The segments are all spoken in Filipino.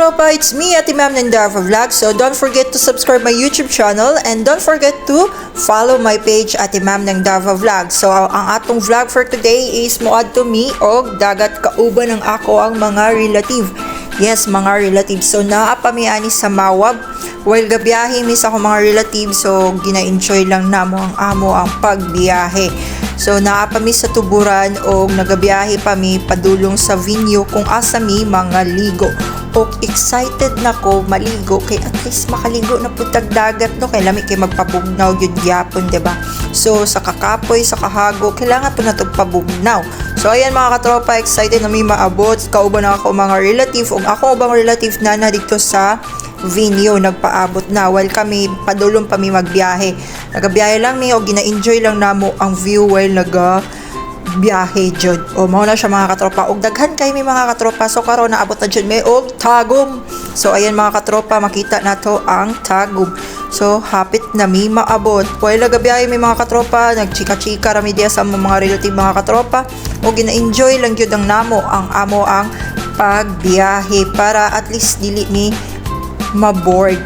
katropa, it's me, Ate Ma'am ng Darva Vlog. So don't forget to subscribe my YouTube channel and don't forget to follow my page, Ate Ma'am ng Darva Vlog. So ang atong vlog for today is muad to me og dagat kauban ng ako ang mga relative. Yes, mga relatives. So naapamiani sa Mawab. While gabiyahe mi sa akong mga relatives, so gina-enjoy lang namo ang amo ang pagbiyahe. So naapami sa tuburan o nagabiyahe pa mi padulong sa venue kung asa mi mga ligo. O excited na ko maligo kay at least makaligo na putag dagat no kay lami kay magpabugnaw gyud gyapon, diba? So sa kakapoy sa kahago kailangan to na to pabugnaw. So ayan mga katropa, excited na mi maabot kauban na ako mga relative ug ako ubang relative na dito sa venue nagpaabot na while kami padulong pa mi magbiyahe. Nagabiyahe lang mi o gina-enjoy lang namo ang view while biyahe jud. O mao na siya mga katropa og daghan kay mi mga katropa. So karon naabot na jud mi og Tagum. So ayan mga katropa, makita nato ang Tagum. So hapit na mi maabot. While nagabiyahe mi mga katropa, nagchika-chika ra mi diya sa mga relative mga katropa o gina-enjoy lang jud ang namo ang amo ang pagbiyahe para at least dili mi maboard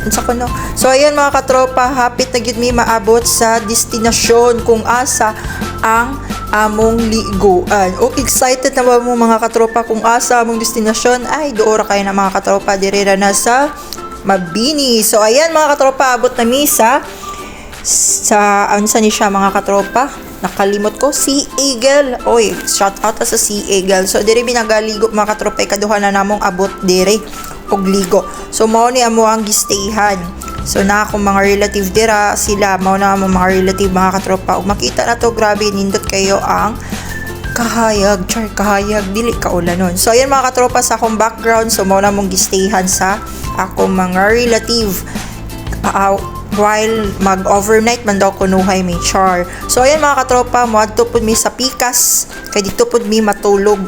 unsa ko no. So ayan mga katropa, hapit na gyud mi maabot sa destinasyon kung asa ang among liguan. O excited na ba mo mga katropa kung asa among destinasyon? Ay duora kayo na mga katropa, dire na sa Mabini. So ayan mga katropa, abot na mi sa ansa ni siya mga katropa, nakalimot ko, Sea Eagle. Oy, shout out sa Sea Eagle. So dire binagaligo mga katropa, ikaduha na namong abot dire og ligo. So mao ni amo ang gistayhan. So na akong mga relative dira, sila mao na amo mga relative mga katropa. Ug makita na to, grabe nindot kayo ang kahayag, dili kaulanon. So ayan mga katropa sa akong background, so mao na mong gistayhan sa akong mga relative. While mag-overnight man daw kunuhay may char. So ayan mga katropa, moadto pud mi sa Pikas kay dito pud mi matulog.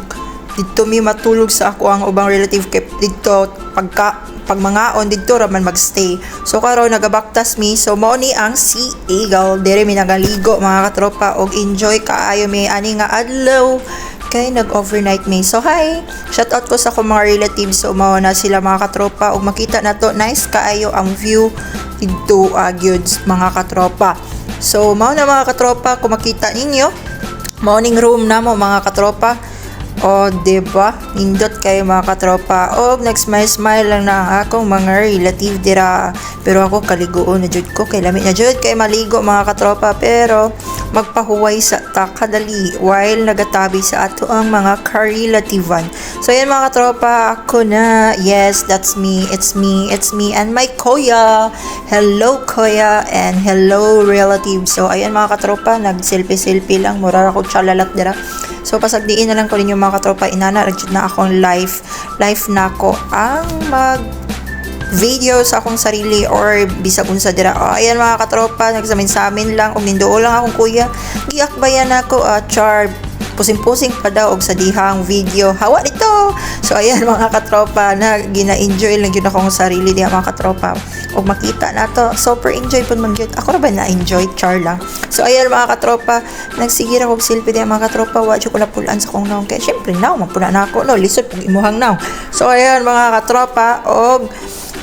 Dito mi matulog sa ako ang ubang relative kay dito pag mangaon dito ra man magstay. So karon nagabaktas mi, so mao ni ang Sea Eagle. Dire mi nagaligo mga katropa og enjoy kaayo mi ani nga adlaw kay nag-overnight mi. So hi, shout out ko sa akong mga relatives. So mao na sila mga katropa og makita na to, nice kaayo ang view dito gyud mga katropa. So mao na mga katropa, kung makita ninyo morning room na mo mga katropa. O diba, nindot kayo mga katropa. O nag-smile lang na ang akong mga relative dira. Pero ako kaliguon na jud ko kay lamit na jud kay maligo mga katropa. Pero magpahuway sa takadali while nagatabi sa ato ang mga karelativan. So yan mga katropa, ako na. Yes, that's me. It's me and my kuya. Hello kuya and hello relative. So ayan mga katropa, nag-selfie lang. Mura ako tsalalat dira. So pasagdiin na lang ko ninyo mga katropa, inana ragyod na akong live na ko ang mag video sa akong sarili or bisag unsa dira. Ayan mga katropa, nagsamin sa amin lang og ninduo lang akong kuya, giakbayan ako char pusing-pusing pa daw og sa dihang video hawa dito. So ayan mga katropa, na gina-enjoy lang yun akong sarili diha mga katropa og makita na to, super enjoy pud man gyud ako ra ba na-enjoy, char lang. So ayan mga katropa, nagsigira og selfie diha mga katropa, wa jud ko napulaan sa kong naong kay syempre naw mapuna na ako no, lisod pag imuhang naw. So ayan mga katropa, og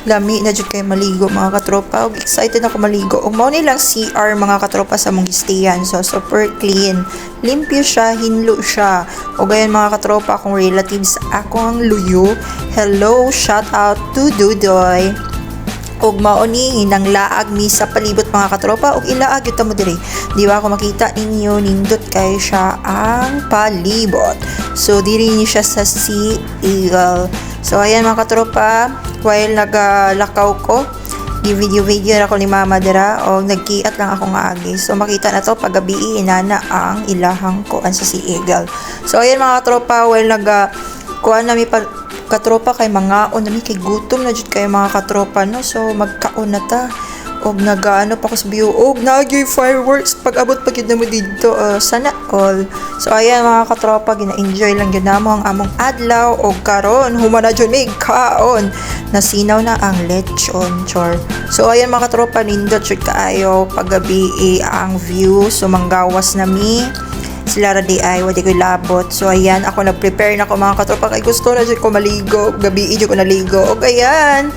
lami na jud kay maligo mga katropa og excited ako maligo. Og mao nilang CR mga katropa sa mong gistayan. So super clean, limpyo siya, hinlo siya. Og ayan mga katropa, akong relatives, ako ang luyo. Hello, shout out to Dudoy. Og mao ni nang laag mi sa palibot mga katropa og ilaag gyud ta mo diri. Di ba ako makita ninyo, nindot kay siya ang palibot. So diri ni siya sa Sea Eagle. So ayan mga katropa, while nagalakaw ko, video ako ni mama dira o nagkiat lang ako nga agi. So makita na to paggabi inana ang ilahang kuan sa Sea Eagle. So ayan mga katropa, while kuan na mi katropa kay mangaon na mi kay gutom na jud kay mga katropa no. So magkaon na ta og nagaano pa ko sa view og nagyoy fireworks pag abot pa gyud mo dito, sana all. So ayan mga katropa, gina-enjoy lang gyud namo ang among adlaw og karon humana jud mig kaon, nasinaw na ang lechon chor. So ayan mga katropa, nindot jud kaayo paggabi ang view. So manggawas na mi sila ra di ay wadi ko labot. So ayan, ako nag-prepare na ko mga katropa kay gusto na jud ko maligo, gabi jud ko naligo. Og ayan,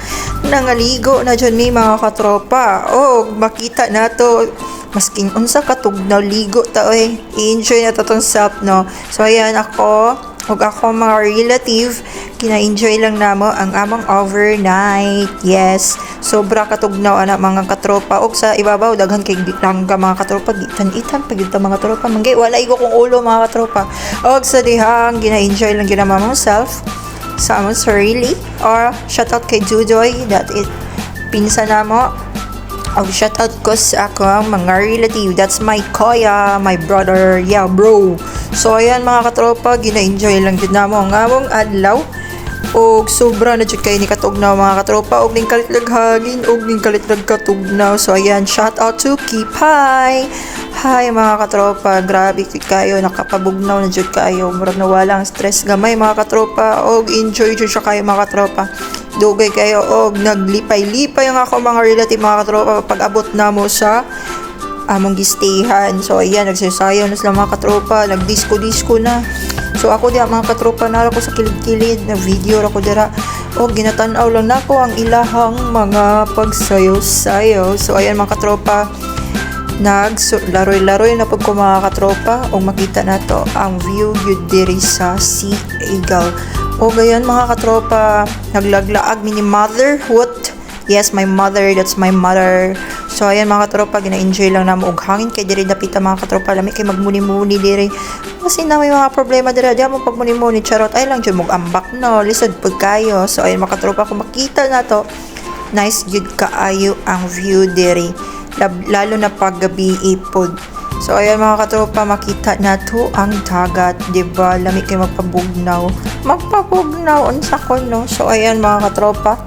nangaligo na jud mi mga katropa. Og makita nato masking unsa katugnaw ligo ta oy. I-enjoy na to tong self no. So ayan ako ug ako mga relative kina-enjoy lang namo ang among overnight. Yes, sobra katugnaw ana mga katropa. Og sa ibabaw daghan kay langga mga katropa, gitan-itan pagid ta mga katropa. Manggay wala igo kong ulo mga katropa. Og sa dihang gina-enjoy lang gyud namo myself sa among sarili. Or shout out kay Jujoy that it pinsa namo. Og shout out ko sa akong mga relative. That's my kuya, my brother. Yeah, bro. So ayan mga katropa, gina-enjoy lang jud namo ang among adlaw. Og sobra na jud kay ni katugnaw mga katropa, og ning kalitlag hagin, og ning kalitlag katugnaw. So ayan, shout out to Kipay. Hi mga katropa, grabe kayo, nakapabugnaw na jud kayo. Murag nawala ang stress gamay mga katropa, og enjoy jud siya kayo mga katropa. Dugay kayo og naglipay-lipay ang ako mga relative mga katropa pag abot na mo sa among gistayhan. So ayan, nagsasayaw na sila mga katropa, nagdisco-disco na. So ako diya mga katropa na ako sa kilid-kilid na video ako dira. O ginatan-aw lang nako ang ilahang mga pagsayaw-sayaw. So ayan mga katropa, laroy-laroy na pag ko mga katropa o makita na to ang view yun diri sa Sea Eagle. O gayon mga katropa, naglaglaag ni motherhood. Yes, my mother, that's my mother. So ayan mga katropa, gina-enjoy lang namo og hangin kay diri dapita mga katropa, lami kay magmuni-muni diri. Kasi na may mga problema diri, di mo pagmuni-muni charot ay lang jud mog ambak no, lisod pag kayo. So ayan mga katropa, kung makita na to, nice jud kaayo ang view diri. Lalo na pag gabi ipod. So ayan mga katropa, makita na to ang dagat, diba? Lami kay magpabugnaw unsa ko no. So ayan mga katropa,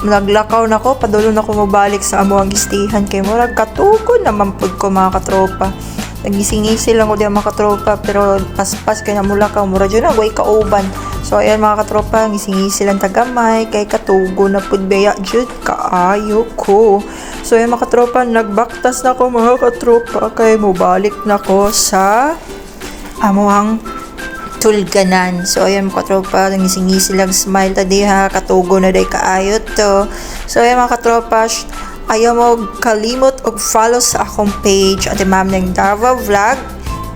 naglakaw na ko, padulong na ko mabalik sa amo ang gistihan kay murag katugon naman pud ko mga katropa. Nagising-ising lang ko diyan mga katropa, pero paspas kay namulakaw mura jud na way kauban. So ayan mga katropa, gising-ising lang tagamay kay katugon na pud beya jud kaayo ko. So ayan mga katropa, nagbaktas na ko mga katropa kay mobalik na ko sa amo ang tulganan. So ayan mga katropa, nangising-ngisi lang smile ta diha, katugo na day kaayot to. So ayan mga katropa, ayaw mo kalimot og follow sa akong page at Ma'am ng Dava Vlog,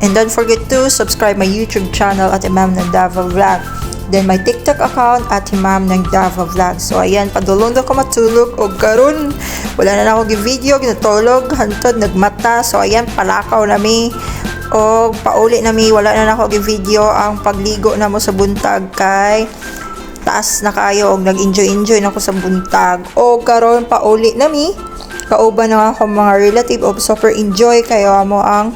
and don't forget to subscribe my YouTube channel at Ma'am ng Dava Vlog, then my TikTok account at Ma'am ng Dava Vlog. So ayan, padulong na ko matulog og karon wala na ako gi-video, ginatulog hantod nagmata. So ayan, palakaw na mi o pauli na mi, wala na ako gi-video ang pagligo na mo sa buntag kay taas na kayo og nag-enjoy na ako sa buntag. O karon pauli na mi, kauban na ako mga relative og super enjoy kayo mo ang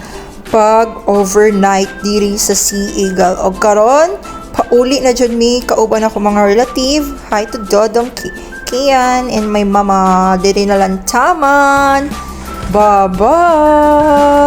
pag overnight diri sa Sea Eagle. Og karon pauli na jud mi, kauban ako mga relative. Hi to Dodong Kian and my mama diri na lang taman. Bye bye.